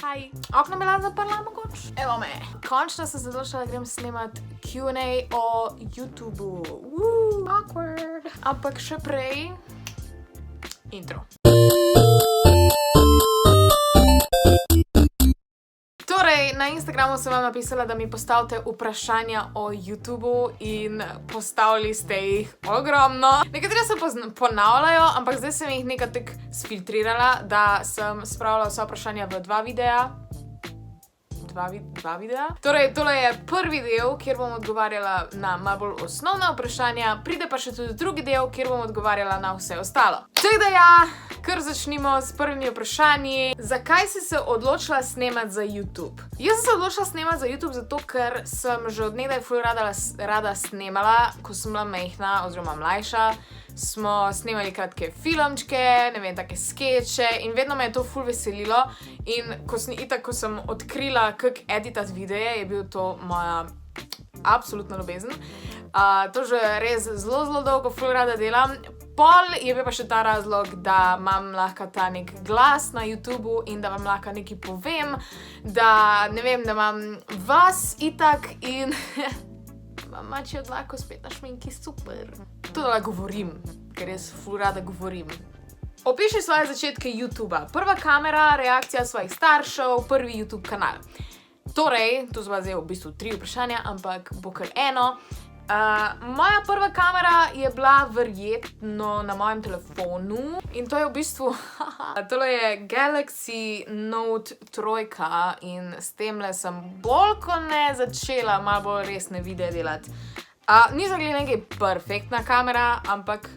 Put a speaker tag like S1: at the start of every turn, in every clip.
S1: Hi. Okno bila zaprla mogoče? Evo me. Končno sem se odločila, da grem snemat Q&A o YouTubeu. Awkward. Ampak še prej intro. Torej, na Instagramu sem vam napisala, da mi postavite vprašanja o YouTubeu in postavili ste jih ogromno. Nekateri se ponavljajo, ampak zdaj sem jih nekaj tak sfiltrirala, da sem spravila vsa vprašanja v dva videa. Dva videa? Torej, tole je prvi del, kjer bom odgovarjala na malo bolj osnovna vprašanja, pride pa še tudi drugi del, kjer bom odgovarjala na vse ostalo. Tako da ja, kar začnimo s prvimi vprašanji. Zakaj si se odločila snemati za YouTube? Jaz sem se odločila snemati za YouTube zato, ker sem že od nekdaj ful rada snemala, ko sem bila majhna oziroma mlajša. Smo snemali kratke filmčke, ne vem, take skeče in vedno me je to ful veselilo. In ko sem odkrila, kako editati videe, je bil to moja absolutna ljubezen. To že res zelo dolgo ful rada delam. Pol je bil pa še ta razlog, da imam lahko ta nek glas na YouTubeu in da vam lahko nekaj povem, da ne vem, da imam vas itak in imam mači odlako spet na šminki, super. Tudi da govorim, ker jaz ful rada govorim. Opiši svoje začetke YouTubea. Prva kamera, reakcija svojih staršev, prvi YouTube kanal. Torej, to so pa zdaj v bistvu 3 vprašanja, ampak bo kar eno. Moja prva kamera je bila verjetno na mojem telefonu in to je v bistvu, tole je Galaxy Note 3 in s temle sem bolj kot ne začela malo bolj resne videe delati. Nisem glede nekaj perfektna kamera, ampak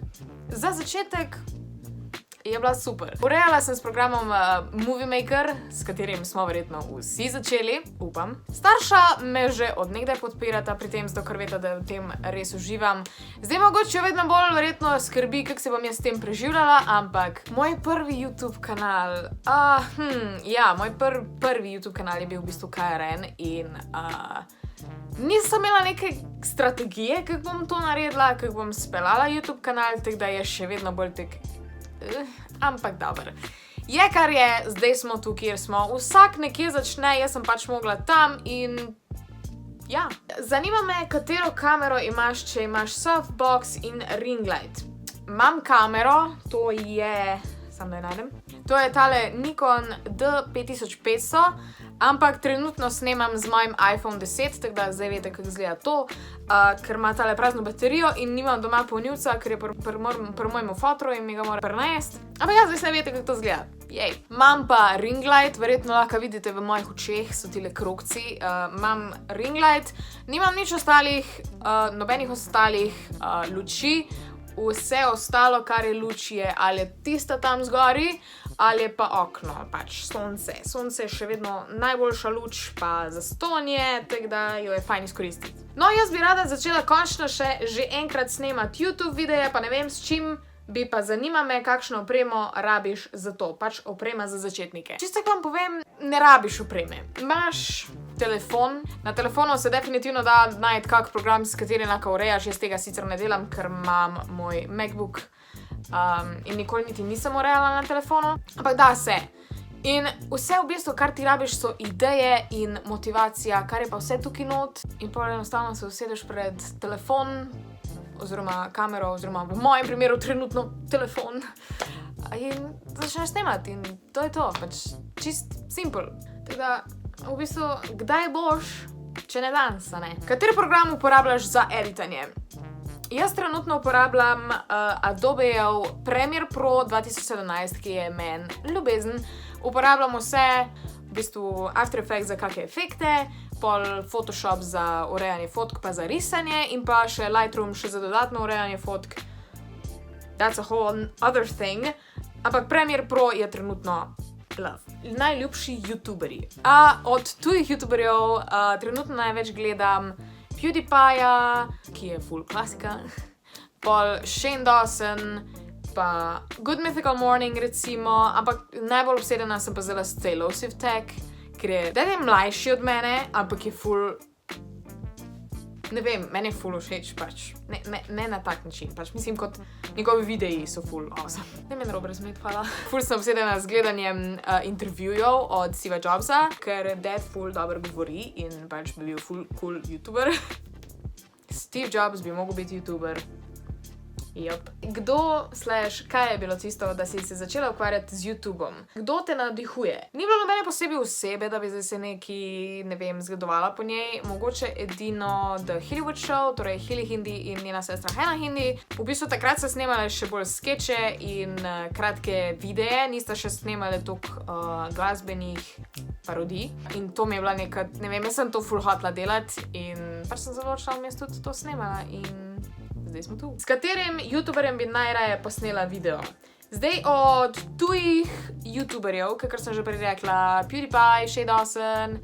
S1: za začetek je bila super. Urejala sem s programom Movie Maker, s katerim smo verjetno vsi začeli, upam. Starša me že od nekdaj podpirata pri tem, zato ker veta, da v tem res uživam. Zdaj mogoče vedno bolj verjetno skrbi, kako se bom jaz s tem preživljala, ampak moj prvi YouTube kanal, moj prvi YouTube kanal je bil v bistvu KRN in nisem imela neke strategije, kako bom to naredila, kako bom speljala YouTube kanal, tako da je še vedno bolj tak. Ampak dobro. Je kar je, zdaj smo tu, kjer smo. Vsak nekje začne, jaz sem pač mogla tam in ja. Zanima me, katero kamero imaš, če imaš softbox in ring light. Imam kamero, to je, samo da jo najdem. To je tale Nikon D5500, ampak trenutno snemam z mojim iPhone 10, tako da zdaj veste, kako izgleda to, ker ima tale prazno baterijo in nimam doma polnilca, ker je pri mojemu fotru in mi ga mora prinesti. Ampak ja, zdaj se veste, kako to izgleda. Jej. Imam pa ring light, verjetno lahko vidite v mojih očeh, so tile krogci. Imam ring light, nimam nič ostalih, nobenih ostalih luči. Vse ostalo, kar je luč, je ali tista tam zgori, ali je pa okno, pač sonce. Sonce je še vedno najboljša luč, pa zastonj je, tako da jo je fajn izkoristiti. No, jaz bi rada začela končno že enkrat snemati YouTube videe, pa ne vem s čim, bi pa zanima me, kakšno opremo rabiš za to, pač oprema za začetnike. Čisto vam povem, ne rabiš opreme. Imaš telefon, na telefonu se definitivno da najti kak program, s katerim lahko urejaš, jaz tega sicer ne delam, ker imam moj MacBook in nikoli niti nisem urejala na telefonu, ampak da se. In vse v bistvu, kar ti rabiš, so ideje in motivacija, kar je pa vse tukaj not in pa enostavno se usedeš pred telefon, oziroma kamero, oziroma v mojem primeru trenutno telefon in začneš snemati in to je to, pač čist simple. Tako da, v bistvu, kdaj boš, če ne danes, a ne? Kateri program uporabljaš za editanje? Jaz trenutno uporabljam Adobejev Premiere Pro 2017, ki je meni ljubezen. Uporabljam vse, v bistvu After Effects za kakšne efekte, pol Photoshop za urejanje fotk pa za risanje in pa še Lightroom še za dodatno urejanje fotk. That's a whole other thing. Ampak Premiere Pro je trenutno love. Najljubši YouTuberi. Od tujih YouTuberjev trenutno največ gledam PewDiePieja, ki je full klasika, pol Shane Dawson, pa Good Mythical Morning recimo, ampak najbolj obsedena sem pa zdaj s Taylosive Tech, ker je mlajši od mene, ampak je full ne vem, meni je ful všeč, pač. Ne na tak način, pač mislim, kot njegovi videi so ful awesome. Ne meni narobe razumeti, hvala. Ful sem obsedena z gledanjem intervjujev od Steva Jobsa, ker dad ful dobro govori in pač bi bil ful cool youtuber. Steve Jobs bi mogel biti youtuber. Yep. Kaj je bilo tisto, da si se začela ukvarjati z YouTubeom? Kdo te navdihuje? Ni bilo nobene posebej osebe, da bi se neki, ne vem, zgledovala po njej. Mogoče edino The Hollywood Show, torej Hailey Hindi in njena sestra Hannah Hindi. V bistvu takrat so snemale še bolj skeče in kratke videe, nista še snemale toliko glasbenih parodij. In to mi je bila neka, ne vem, jaz sem to ful hotela delati in pač sem zaločila, jaz tudi to snemala in zdaj smo tu. S katerim youtuberjem bi najraje posnela video? Zdaj od tujih youtuberjev, kakor sem že prej rekla, PewDiePie, Shay Dawson,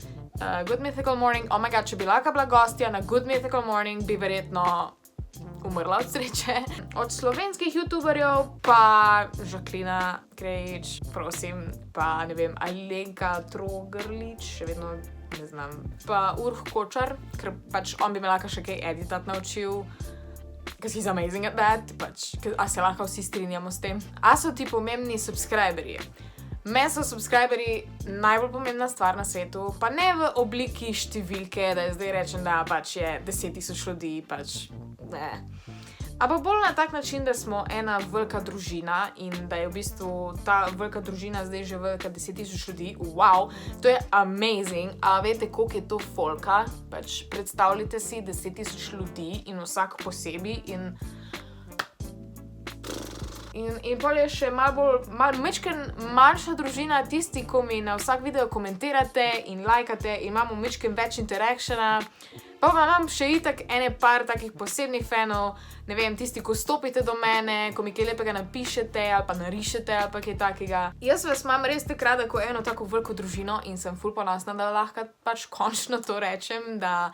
S1: Good Mythical Morning, oh my god, če bi lahko bila gostja na Good Mythical Morning, bi verjetno umrla od sreče. Od slovenskih youtuberjev pa Žaklina Krejič, prosim, pa ne vem, Alenka Trogrlič, še vedno ne znam, pa Urh Kočar, ker pač on bi me lahko še kaj editat naučil. Because he's amazing at that, pač, a se lahko vsi strinjamo s tem. A so ti pomembni subscriberji? Meni so subscriberji najbolj pomembna stvar na svetu, pa ne v obliki številke, da zdaj rečem, da pač je 10,000 ljudi, pač ne. Ampak bolj na tak način, da smo ena velika družina in da je v bistvu ta velika družina zdaj že velika 10,000 ljudi. Wow, to je amazing. A veste, koliko je to folka? Pač predstavljajte si 10,000 ljudi in vsak posebej in pol je še mečken manjša družina, tisti, ko mi na vsak video komentirate in lajkate in imamo mečken več interactiona. Pa imam še itak par takih posebnih fanov, ne vem, tisti, ko stopite do mene, ko mi kaj lepega napišete ali pa narišete ali pa kaj takega. Jaz vas imam res tako rada kot eno tako veliko družino in sem ful ponosna, da lahko pač končno to rečem, da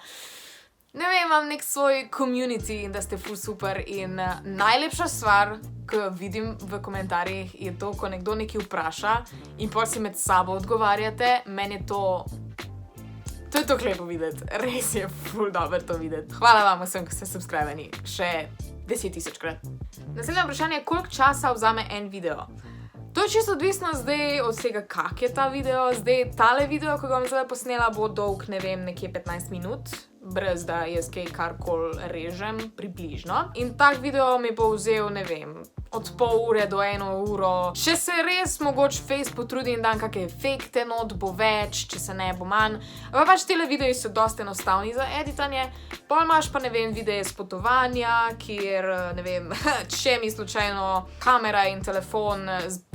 S1: ne vem, imam nek svoj community in da ste ful super in najlepša stvar, ko vidim v komentarjih, je to, ko nekdo nekaj vpraša in pol si med sabo odgovarjate, meni je to je tako lepo videti, res je ful dobro to videti. Hvala vam vsem, ko ste subscribeni, še 10,000 krat. Naslednje vprašanje je, koliko časa vzame en video? To je čisto odvisno zdaj od tega, kak je ta video. Zdaj tale video, ko ga bom zdaj posnela, bo dolg, ne vem, nekje 15 minut, brez da jaz kaj karkoli režem, približno. In tak video mi bo vzel, ne vem, od pol ure do 1 uro. Če se res mogoče face potrudi in dam kakšne efekte not, bo več, če se ne, bo manj. Ampak pač tele videi so dosti enostavni za editanje. Pol imaš pa, ne vem, videe s potovanja, kjer, ne vem, če mi slučajno kamera in telefon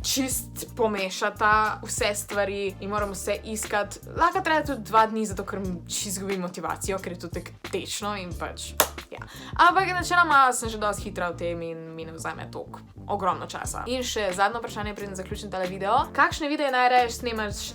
S1: čist pomešata vse stvari in moram vse iskati. Lahko traja tudi 2 dni, zato ker čist izgubim motivacijo, ker je to tako tečno in pač, ja. Ampak načeloma sem že dosti hitra v tem in mi ne vzame toliko ogromno časa. In še zadnje vprašanje, preden zaključim tale video. Kakšne videe najraje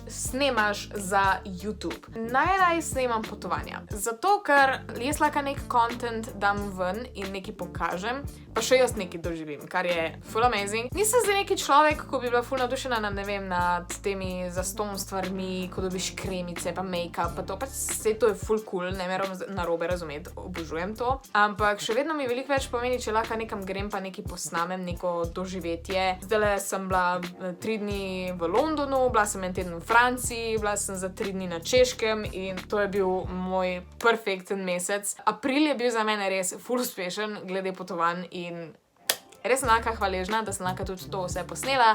S1: snemaš za YouTube? Najraje snemam potovanja. Zato, ker jaz lahko nek content dam ven in nekaj pokažem, pa še jaz nekaj doživim, kar je full amazing. Nisem zdaj neki človek, ko bi bila full navdušena nad temi zastonj stvarmi, ko dobiš kremice, pa make-up, pa to, pač vse to je full cool, ne meram narobe razumeti, obožujem to. Ampak še vedno mi veliko več pomeni, če lahko nekam grem pa nekaj posnamem, neko doživetje. Zdajle sem bila 3 dni v Londonu, bila sem en teden v Franciji, bila sem za 3 dni na Češkem in to je bil moj perfekten mesec. April je bil za mene res full uspešen glede potovanj in res sem lahko hvaležna, da sem lahko tudi to vse posnela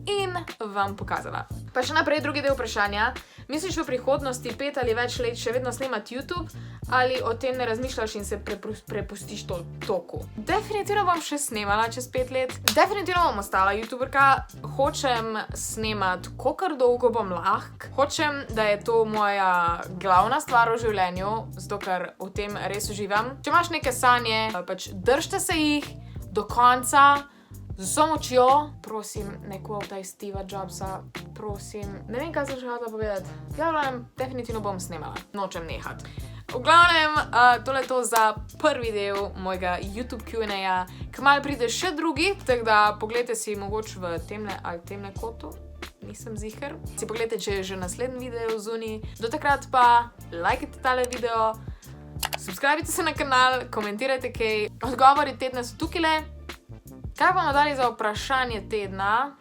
S1: in vam pokazala. Pa še naprej drugi del vprašanja. Misliš v prihodnosti 5 ali več let še vedno snemati YouTube ali o tem ne razmišljaš in se prepustiš toku? Definitivno bom še snemala čez 5 let. Definitivno bom ostala YouTuberka. Hočem snemati, kolikor dolgo bom lahko. Hočem, da je to moja glavna stvar v življenju, zato ker v tem res uživam. Če imaš neke sanje, pač držite se jih do konca, z vso močjo. Prosim, ne quotaj Steva Jobsa, prosim. Ne vem, kaj sem še hotela povedati. Ja, definitivno bom snemala. Nočem nehati. V glavnem, tole je to za prvi del mojega YouTube Q&A. Kmalu pride še drugi, tako da pogledajte si mogoče v temle ali temle kotu. Nisem ziher. Si pogledajte, če je že naslednji video zunaj. Do takrat pa lajkajte tale video, subskrbite se na kanal, komentirajte kaj, odgovori tedna so tukajle. Kaj bomo dali za vprašanje tedna?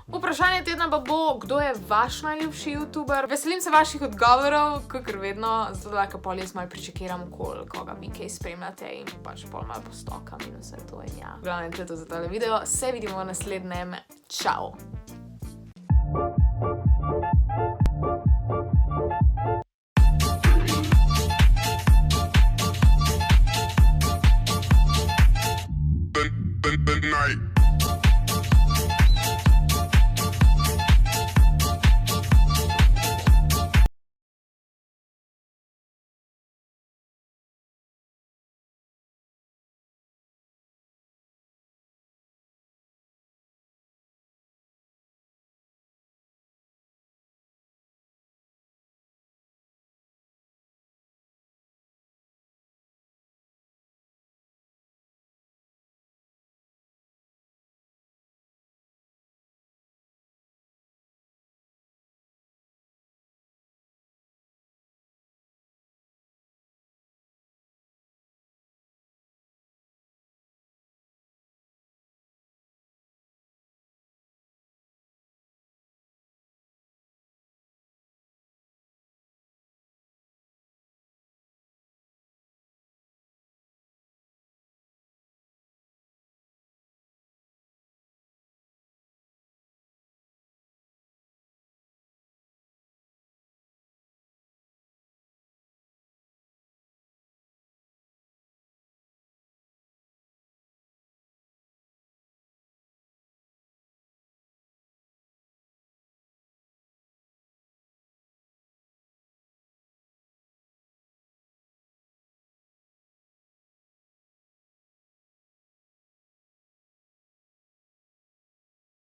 S1: Vprašanje tedna pa bo, kdo je vaš najljubši youtuber. Veselim se vaših odgovorov, kakor vedno, zato da pol jaz malo pričakiram, koga vi kaj spremljate in pač pol malo postokam in vse to in ja. Glavno, to je to za tale video, se vidimo v naslednjem, čau!